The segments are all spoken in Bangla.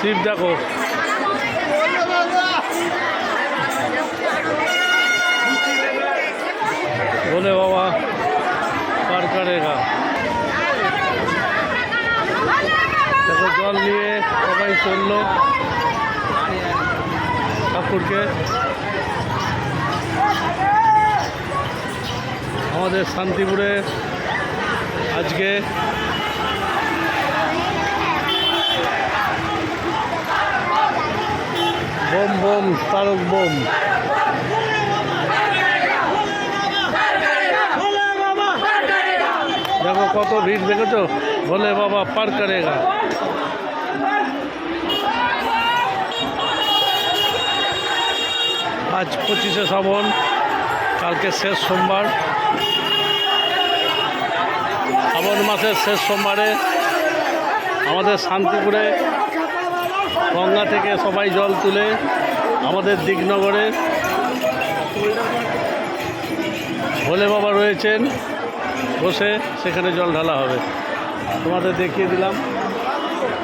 শিব দেখো, ভোলে বাবা পার করেগা। দেখো জল নিয়ে সবাই চললো ঠাকুরকে। আমাদের শান্তিপুরে আজকে বোম বোম তারক বোম। দেখো কত ভিড়, দেখেছো? ভোলে বাবা পার করেগা। আজ 25শে শ্রাবণ, কালকে শেষ সোমবার। শ্রাবণ মাসের শেষ সোমবারে আমাদের শান্তিপুরে গঙ্গা থেকে সবাই জল তুলে আমাদের দিকনগরে ভোলে বাবা রয়েছেন বসে, সেখানে জল ঢালা হবে। তোমাদের দেখিয়ে দিলাম।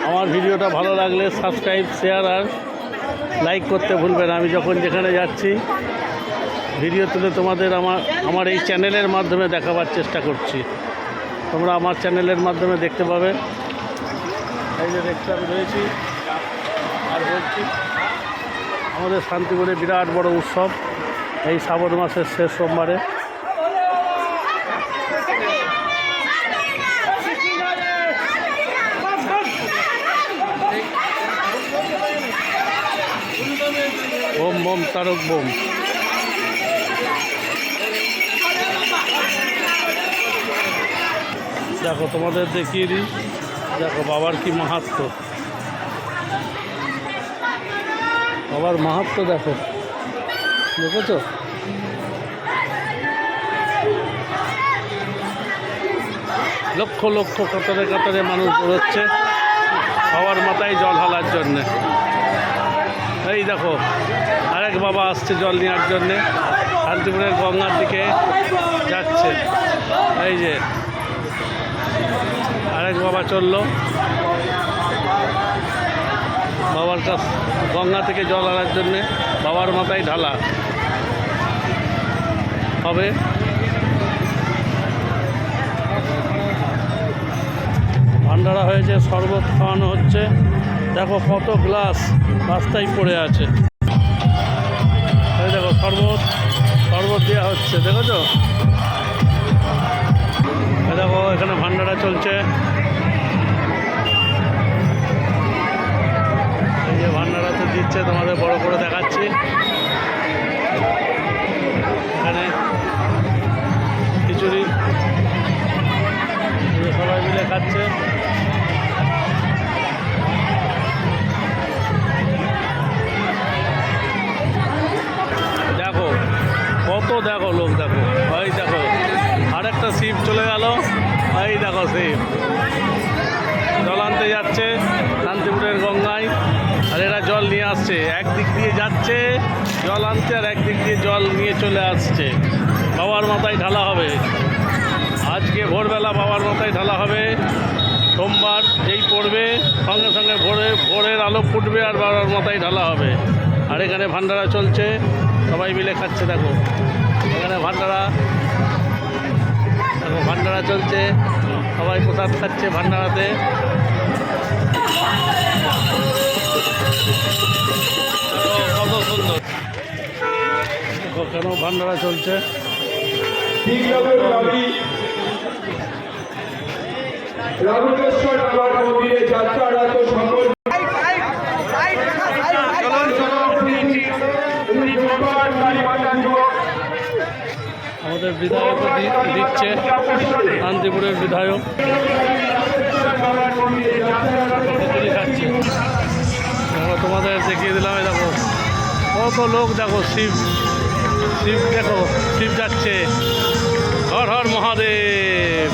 আমার ভিডিওটা ভালো লাগলে সাবস্ক্রাইব, শেয়ার আর লাইক করতে ভুলবেন না। আমি যখন যেখানে যাচ্ছি ভিডিও তুলে তোমাদের আমার এই চ্যানেলের মাধ্যমে দেখাবার চেষ্টা করছি। তোমরা আমার চ্যানেলের মাধ্যমে দেখতে পাবে। এই যে দেখতে আমি রয়েছি আর বলছি, আমাদের শান্তিপুরে বিরাট বড় উৎসব এই শ্রাবণ মাসের শেষ সোমবারে। Bomb bomb Tarak bomb. দেখো তোমাদের দেখিয়ে দিই, দেখো বাবার কি মাহাত্ম্য, বাবার মাহাত্ম্য দেখো, দেখেছো? লক্ষ লক্ষ কাতারে কাতারে মানুষ বেরোচ্ছে বাবার মাথায় জল ঢালার জন্যে। এই দেখো আরেক বাবা আসছে জল নেওয়ার জন্যে, শান্তিপুরের গঙ্গার দিকে যাচ্ছে। এই যে আরেক বাবা চললো বাবার কাছ, গঙ্গা থেকে জল আনার জন্যে বাবার মাথায় ঢালা হবে। ভান্ডারা হয়েছে, শরবত খাওয়ানো হচ্ছে। দেখো কত গ্লাস রাস্তায় পড়ে আছে। এই দেখো শরবত দেওয়া হচ্ছে, দেখেছো? দেখো এখানে ভান্ডারা চলছে। এই যে ভান্ডারা তো দিচ্ছে, তোমাদের বড় করে দেখাচ্ছি। এখানে খিচুড়ি সবাই মিলে খাচ্ছে। দেখো কত, দেখো লোক, দেখো এই দেখো আরেকটা শিব চলে গেল। এই দেখো শিব জল আনতে যাচ্ছে শান্তিপুরের গঙ্গায়, আর এরা জল নিয়ে আসছে। একদিক দিয়ে যাচ্ছে জল আনতে, আর একদিক দিয়ে জল নিয়ে চলে আসছে। বাবার মাথায় ঢালা হবে আজকে ভোরবেলা, বাবার মাথায় ঢালা হবে। সোমবার যেই পড়বে সঙ্গে সঙ্গে ভোরের আলো ফুটবে আর বাবার মাথায় ঢালা হবে। আর এখানে ভান্ডারা চলছে, সবাই মিলে খাচ্ছে। দেখো এখানে ভান্ডারা, দেখো ভান্ডারা চলছে, সবাই প্রসাদ খাচ্ছে ভান্ডারাতে। কত সুন্দর, কেন ভান্ডারা চলছে। আমাদের বিধায়ক দিচ্ছে, শান্তিপুরের বিধায়ক খাচ্ছে। তোমাদের দেখিয়ে দিলাম। দেখো কত লোক, দেখো শিব দেখো শিব যাচ্ছে। হর হর মহাদেব।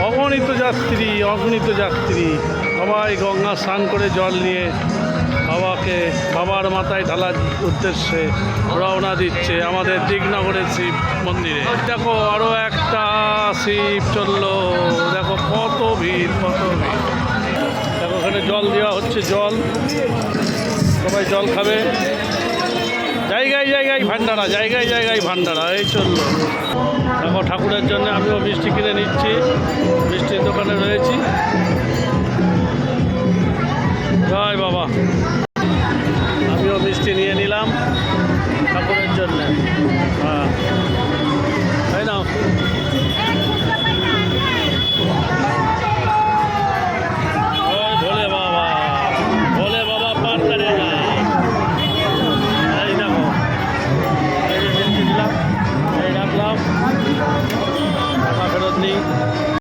অগণিত যাত্রী সবাই গঙ্গা স্নান করে জল নিয়ে বাবার মাথায় ঢালার উদ্দেশ্যে রওনা দিচ্ছে আমাদের দিকনগরের শিব মন্দিরে। দেখো আরও একটা শিব চললো, দেখো কত ভিড়। দেখো এখানে এখানে জল দেওয়া হচ্ছে, জল সবাই জল খাবে। জায়গায় জায়গায় ভান্ডারা, জায়গায় জায়গায় ভান্ডারা, এই চললো। দেখো ঠাকুরের জন্য আমিও মিষ্টি কিনে নিচ্ছি, মিষ্টির দোকানে রয়েছি। জয় বাবা।